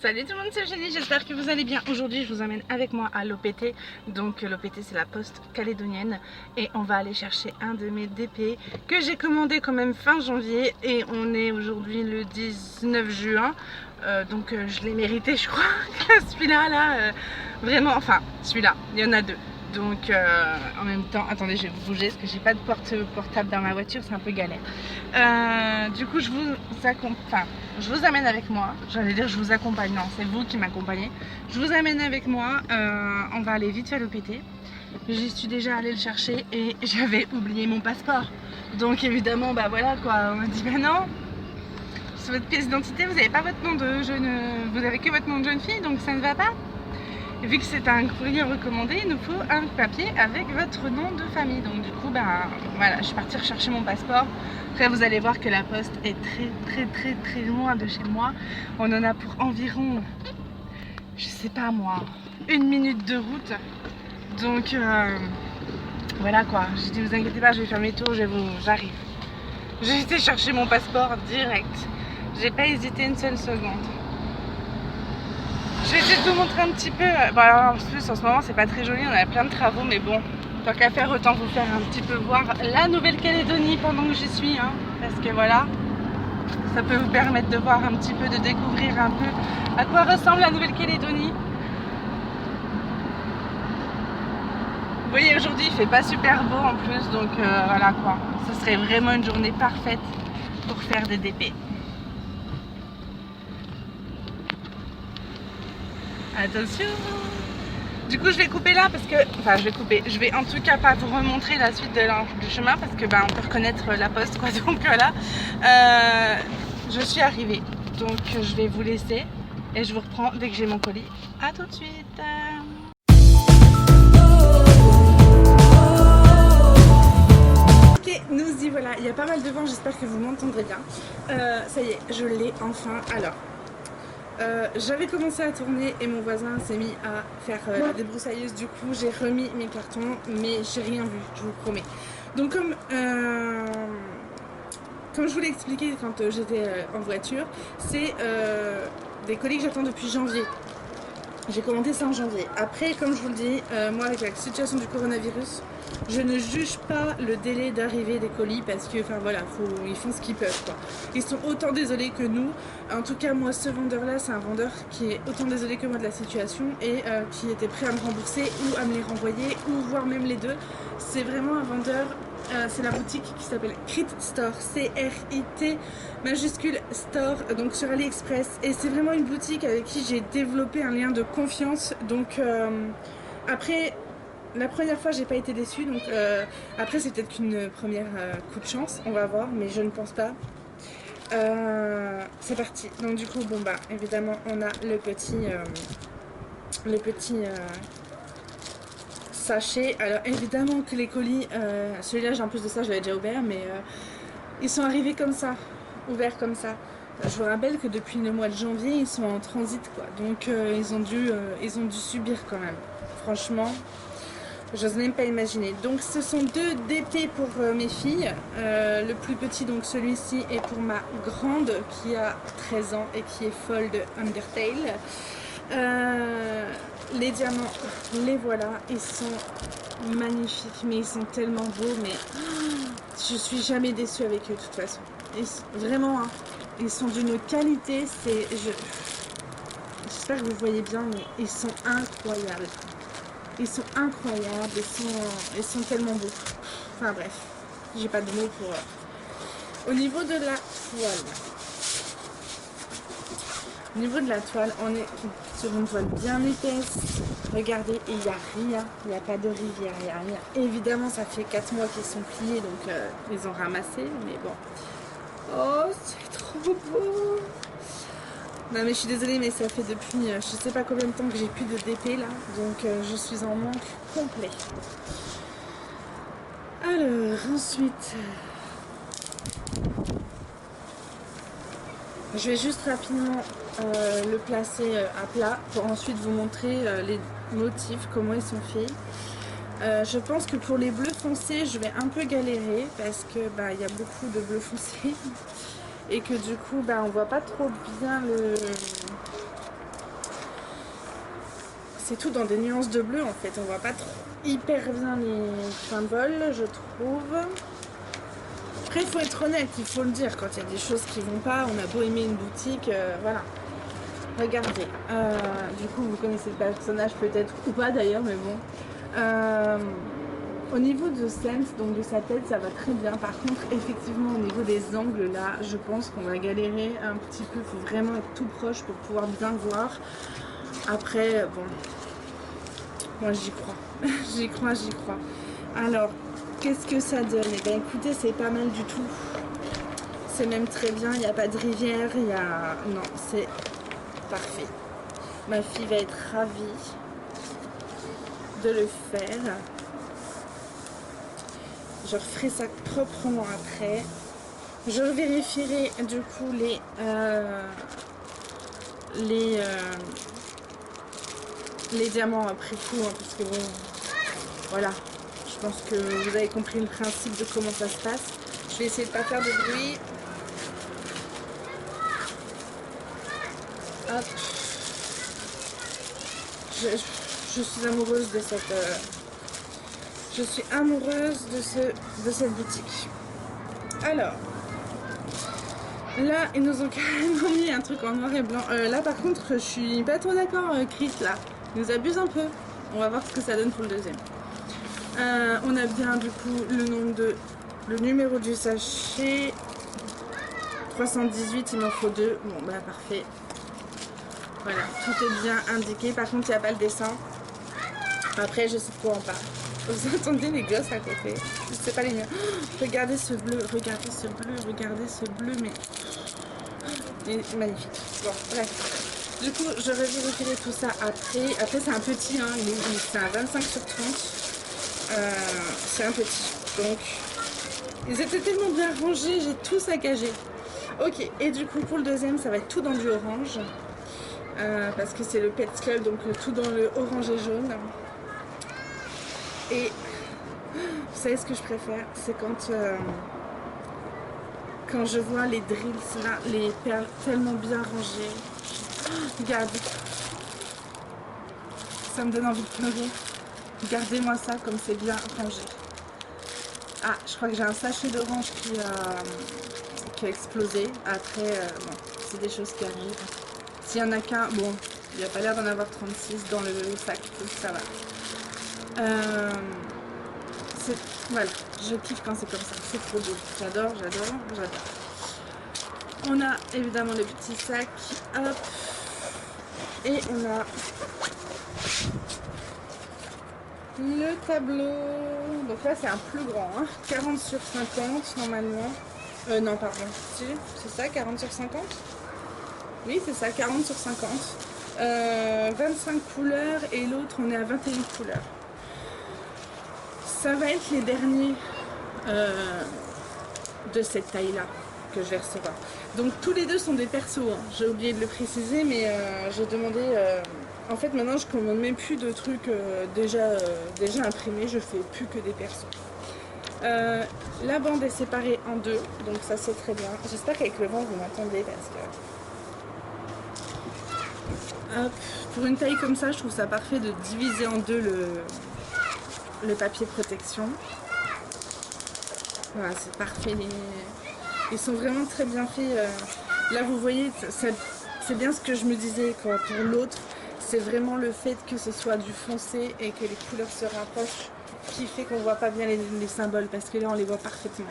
Salut tout le monde, c'est Eugénie, j'espère que vous allez bien. Aujourd'hui je vous emmène avec moi à l'OPT. Donc l'OPT c'est la poste calédonienne. Et on va aller chercher un de mes DP que j'ai commandé quand même fin janvier. Et on est aujourd'hui le 19 juin. Donc je l'ai mérité je crois. Celui-là là, vraiment, enfin celui-là, il y en a deux. Donc en même temps, attendez, je vais vous bouger parce que j'ai pas de portable dans ma voiture, c'est un peu galère. Du coup je vous amène avec moi. J'allais dire je vous accompagne, non c'est vous qui m'accompagnez. Je vous amène avec moi, on va aller vite faire l'OPT. J'y suis déjà allée le chercher et j'avais oublié mon passeport. Donc évidemment bah voilà quoi, on m'a dit bah non, sur votre pièce d'identité vous n'avez pas votre nom de jeune, vous avez que votre nom de jeune fille donc ça ne va pas. Et vu que c'est un courrier recommandé, il nous faut un papier avec votre nom de famille. Donc du coup, ben voilà, je suis partie rechercher mon passeport. Après, vous allez voir que la poste est très loin de chez moi. On en a pour environ, je sais pas moi, 1 minute de route. Donc voilà quoi. J'ai dit, vous inquiétez pas, je vais faire mes tours, j'arrive. J'ai été chercher mon passeport direct. J'ai pas hésité une seule seconde. Je vais essayer de vous montrer un petit peu. Bon, alors, en plus en ce moment c'est pas très joli, on a plein de travaux, mais bon, tant qu'à faire, autant vous faire un petit peu voir la Nouvelle-Calédonie pendant que j'y suis, hein, parce que voilà, ça peut vous permettre de voir un petit peu, de découvrir un peu à quoi ressemble la Nouvelle-Calédonie. Vous voyez, aujourd'hui il fait pas super beau en plus, donc voilà quoi, ce serait vraiment une journée parfaite pour faire des DP. Attention. Du coup je vais couper là parce que, enfin je vais en tout cas pas vous remontrer la suite du chemin parce que on peut reconnaître la poste quoi, donc voilà. Je suis arrivée, donc je vais vous laisser et je vous reprends dès que j'ai mon colis. A tout de suite. Ok, nous y voilà, il y a pas mal de vent, j'espère que vous m'entendrez bien. Ça y est, je l'ai enfin. Alors j'avais commencé à tourner et mon voisin s'est mis à faire la débroussailleuse. Du coup j'ai remis mes cartons mais j'ai rien vu, je vous promets. Donc comme je vous l'ai expliqué quand j'étais en voiture, c'est des colis que j'attends depuis janvier. J'ai commandé ça en janvier. Après, comme je vous le dis, moi avec la situation du coronavirus, je ne juge pas le délai d'arrivée des colis parce que, enfin voilà, ils font ce qu'ils peuvent quoi. Ils sont autant désolés que nous. En tout cas, moi, ce vendeur-là, c'est un vendeur qui est autant désolé que moi de la situation et qui était prêt à me rembourser ou à me les renvoyer ou voire même les deux. C'est vraiment un vendeur. C'est la boutique qui s'appelle Crit Store, C-R-I-T majuscule Store, donc sur AliExpress. Et c'est vraiment une boutique avec qui j'ai développé un lien de confiance. Donc après, la première fois j'ai pas été déçue. Donc après c'est peut-être qu'une première coup de chance, on va voir, mais je ne pense pas. C'est parti. Donc du coup bon bah évidemment on a le petit sachet. Alors évidemment que les colis, celui-là j'ai en plus de ça je l'avais déjà ouvert, mais ils sont arrivés comme ça, ouverts comme ça. Je vous rappelle que depuis le mois de janvier ils sont en transit quoi, donc ils ont dû subir quand même. Franchement, j'ose même pas imaginer. Donc ce sont 2 DP pour mes filles. Le plus petit, donc celui-ci, est pour ma grande qui a 13 ans et qui est folle de Undertale. Les diamants, les voilà, ils sont magnifiques, mais ils sont tellement beaux, mais je suis jamais déçue avec eux de toute façon. Vraiment, hein, ils sont d'une qualité, j'espère que vous voyez bien, mais ils sont incroyables. Ils sont incroyables, ils sont tellement beaux. Enfin bref, j'ai pas de mots pour... Au niveau de la toile, on est sur une toile bien épaisse. Regardez, il n'y a rien, il n'y a pas de rivière, il n'y a rien. Évidemment, ça fait 4 mois qu'ils sont pliés, donc ils ont ramassé, mais bon. Oh, c'est trop beau! Non mais je suis désolée, mais ça fait depuis je sais pas combien de temps que j'ai plus de DP là, donc je suis en manque complet. Alors ensuite, je vais juste rapidement le placer à plat pour ensuite vous montrer les motifs, comment ils sont faits. Je pense que pour les bleus foncés, je vais un peu galérer parce que y a beaucoup de bleus foncés et que du coup on voit pas trop bien c'est tout dans des nuances de bleu en fait. On voit pas trop hyper bien les points de vol, je trouve. Après, il faut être honnête, il faut le dire. Quand il y a des choses qui vont pas, on a beau aimer une boutique, voilà. Regardez. Du coup, vous connaissez le personnage peut-être ou pas d'ailleurs, mais bon. Au niveau de Sense, donc de sa tête, ça va très bien. Par contre, effectivement, au niveau des angles, là, je pense qu'on va galérer un petit peu. Il faut vraiment être tout proche pour pouvoir bien voir. Après, bon, moi j'y crois. J'y crois, j'y crois. Alors, qu'est-ce que ça donne? Eh bien, écoutez, c'est pas mal du tout. C'est même très bien. Il n'y a pas de rivière. Il y a... Non, c'est parfait. Ma fille va être ravie de le faire. Je referai ça proprement après. Je vérifierai du coup les diamants après coup, hein, parce que bon, voilà. Je pense que vous avez compris le principe de comment ça se passe. Je vais essayer de ne pas faire de bruit. Hop. Je suis amoureuse de cette... je suis amoureuse de cette boutique. Alors, là, ils nous ont carrément mis un truc en noir et blanc. Là, par contre, je suis pas trop d'accord, Chris, là. Ils nous abusent un peu. On va voir ce que ça donne pour le deuxième. On a bien, du coup, le numéro du sachet. 318, il m'en faut 2. Bon, bah, parfait. Voilà, tout est bien indiqué. Par contre, il n'y a pas le dessin. Après, je sais de quoi on parle. Vous entendez les gosses à côté? C'est pas les miens. Regardez ce bleu, regardez ce bleu, regardez ce bleu, mais... Il est magnifique. Bon, bref. Du coup, je vérifierai tout ça après. Après, c'est un petit, hein. C'est un 25 sur 30. C'est un petit. Donc, ils étaient tellement bien rangés, j'ai tout saccagé. Ok, et du coup, pour le deuxième, ça va être tout dans du orange. Parce que c'est le Pet Skull, donc tout dans le orange et jaune. Et vous savez ce que je préfère, c'est quand je vois les drills là, les perles tellement bien rangées. Regardez, ça me donne envie de pleurer. Regardez-moi ça comme c'est bien rangé. Ah, je crois que j'ai un sachet d'orange qui a explosé. Après, bon, c'est des choses qui arrivent. S'il y en a qu'un, bon, il n'y a pas l'air d'en avoir 36 dans le sac, donc ça va. Voilà, je kiffe quand c'est comme ça, c'est trop beau. J'adore, j'adore, j'adore. On a évidemment le petit sac, hop, et on a le tableau. Donc là c'est un plus grand, hein. 40 sur 50 normalement. Non, pardon, si, c'est ça, 40 sur 50. Oui, c'est ça, 40 sur 50. 25 couleurs et l'autre on est à 21 couleurs. Ça va être les derniers de cette taille-là que je vais recevoir. Donc tous les deux sont des persos, hein. J'ai oublié de le préciser, mais j'ai demandé... en fait, maintenant, je commande même plus de trucs déjà imprimés. Je fais plus que des persos. La bande est séparée en deux, donc ça c'est très bien. J'espère qu'avec le vent, vous m'entendez parce que... Hop. Pour une taille comme ça, je trouve ça parfait de diviser en deux le papier protection. Voilà, c'est parfait. Ils sont vraiment très bien faits. Là, vous voyez, c'est bien ce que je me disais pour l'autre. C'est vraiment le fait que ce soit du foncé et que les couleurs se rapprochent qui fait qu'on voit pas bien les symboles, parce que là, on les voit parfaitement.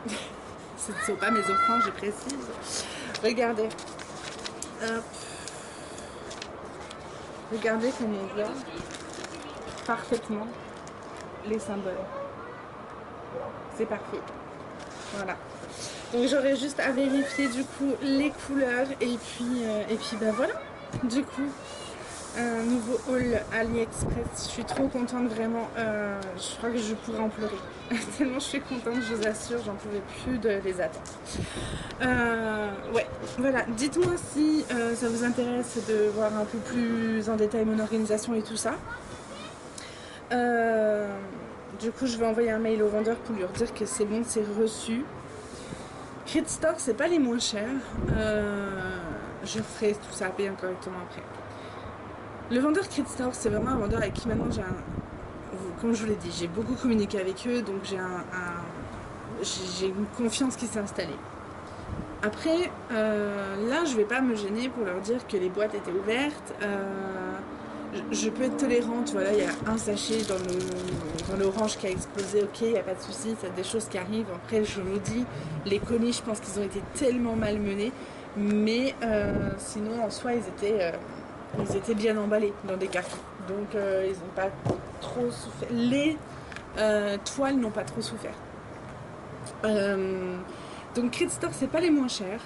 Ce ne sont pas mes offrandes, je précise. Regardez. Hop. Regardez comme on voit parfaitement les symboles. C'est parfait. Voilà. Donc j'aurais juste à vérifier du coup les couleurs et puis ben voilà. Du coup, un nouveau haul AliExpress. Je suis trop contente vraiment. Je crois que je pourrais en pleurer. Tellement je suis contente, je vous assure, j'en pouvais plus de les attendre. Ouais, voilà. Dites-moi si ça vous intéresse de voir un peu plus en détail mon organisation et tout ça. Du coup, je vais envoyer un mail au vendeur pour lui dire que c'est bon, c'est reçu. Crit Store, c'est pas les moins chers. je ferai tout ça bien correctement après. Le vendeur Crit Store, c'est vraiment un vendeur avec qui maintenant comme je vous l'ai dit, j'ai beaucoup communiqué avec eux, donc j'ai une confiance qui s'est installée. Après, là, je vais pas me gêner pour leur dire que les boîtes étaient ouvertes. Je peux être tolérante, voilà, il y a un sachet dans l'orange qui a explosé, ok, il n'y a pas de souci, c'est des choses qui arrivent. Après, je vous dis, les colis, je pense qu'ils ont été tellement malmenés, mais sinon, en soi, ils étaient bien emballés dans des cartons. Donc, ils n'ont pas trop souffert. Les toiles n'ont pas trop souffert. Donc Crit Store, c'est pas les moins chers.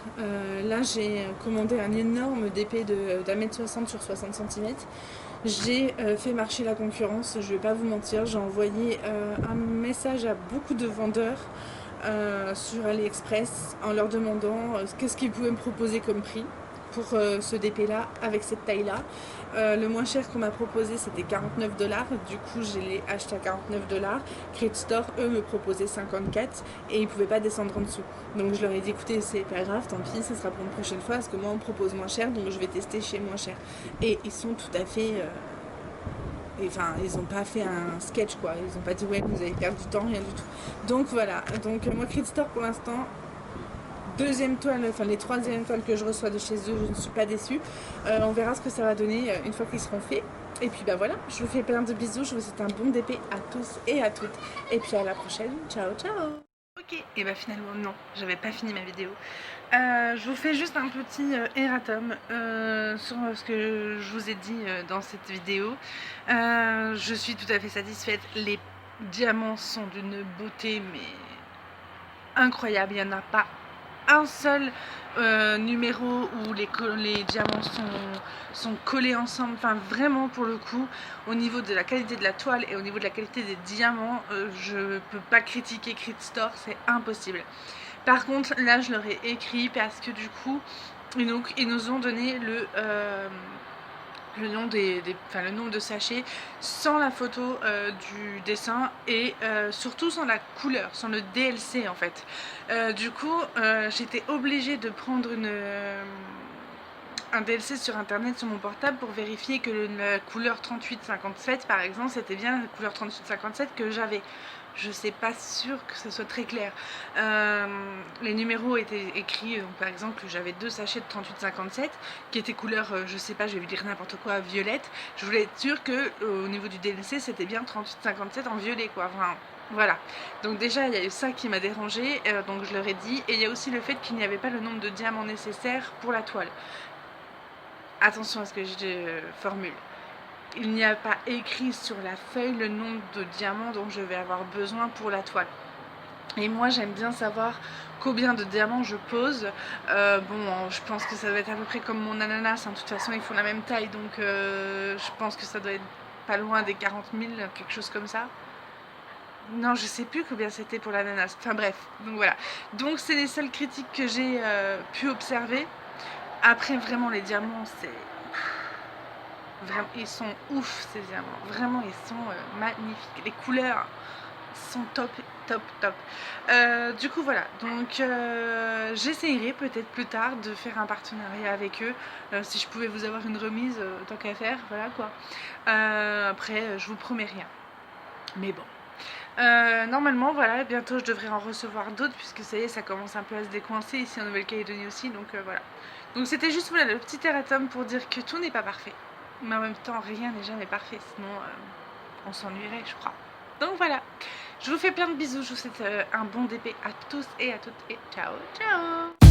Là, j'ai commandé un énorme DP d'1m60 sur 60 cm. J'ai fait marcher la concurrence, je vais pas vous mentir. J'ai envoyé un message à beaucoup de vendeurs sur AliExpress en leur demandant qu'est-ce qu'ils pouvaient me proposer comme prix pour ce DP là avec cette taille là. Le moins cher qu'on m'a proposé c'était 49 $, du coup je l'ai acheté à 49 $. Crit Store eux me proposaient 54 et ils pouvaient pas descendre en dessous. Donc je leur ai dit écoutez c'est pas grave, tant pis, ce sera pour une prochaine fois parce que moi on me propose moins cher donc je vais tester chez moins cher. Et ils sont tout à fait enfin ils ont pas fait un sketch quoi, ils ont pas dit ouais vous allez perdre du temps, rien du tout. Donc voilà, donc moi Crit Store pour l'instant, deuxième toile, enfin les troisièmes toiles que je reçois de chez eux, je ne suis pas déçue. On verra ce que ça va donner une fois qu'ils seront faits. Et puis bah voilà, je vous fais plein de bisous, je vous souhaite un bon DP à tous et à toutes. Et puis à la prochaine, ciao ciao. Ok, et bah finalement non, j'avais pas fini ma vidéo. Je vous fais juste un petit erratum sur ce que je vous ai dit dans cette vidéo. Je suis tout à fait satisfaite, les diamants sont d'une beauté mais incroyable, il n'y en a pas un seul numéro où les diamants sont collés ensemble. Enfin vraiment pour le coup au niveau de la qualité de la toile et au niveau de la qualité des diamants je peux pas critiquer Crit Store, c'est impossible. Par contre là je leur ai écrit parce que du coup ils nous ont donné le nombre de sachets sans la photo du dessin et surtout sans la couleur, sans le DLC en fait. Du coup j'étais obligée de prendre un DLC sur internet sur mon portable pour vérifier que la couleur 3857 par exemple c'était bien la couleur 3857 que j'avais. Je sais pas sûr que ce soit très clair. Les numéros étaient écrits, donc par exemple j'avais 2 sachets de 3857 qui étaient couleur, je sais pas, je vais vous dire n'importe quoi, violette. Je voulais être sûre que au niveau du DLC c'était bien 3857 en violet quoi. Enfin, voilà. Donc déjà il y a eu ça qui m'a dérangée, donc je leur ai dit. Et il y a aussi le fait qu'il n'y avait pas le nombre de diamants nécessaire pour la toile. Attention à ce que je formule. Il n'y a pas écrit sur la feuille le nombre de diamants dont je vais avoir besoin pour la toile. Et moi j'aime bien savoir combien de diamants je pose. Bon, je pense que ça doit être à peu près comme mon ananas, hein. De toute façon ils font la même taille, donc je pense que ça doit être pas loin des 40 000, quelque chose comme ça. Non, je sais plus combien c'était pour l'ananas. Enfin bref, donc voilà. Donc c'est les seules critiques que j'ai pu observer. Après vraiment les diamants c'est... Vraiment, ils sont ouf ces diamants, vraiment ils sont magnifiques, les couleurs sont top, top, top. Du coup voilà, donc j'essayerai peut-être plus tard de faire un partenariat avec eux, si je pouvais vous avoir une remise, tant qu'à faire, voilà quoi. Après je vous promets rien, mais bon. Normalement voilà, bientôt je devrais en recevoir d'autres puisque ça y est, ça commence un peu à se décoincer ici en Nouvelle-Calédonie aussi, donc voilà. Donc c'était juste voilà, le petit erratum pour dire que tout n'est pas parfait. Mais en même temps, rien n'est jamais parfait, sinon on s'ennuierait, je crois. Donc voilà, je vous fais plein de bisous, je vous souhaite un bon DP à tous et à toutes, et ciao, ciao.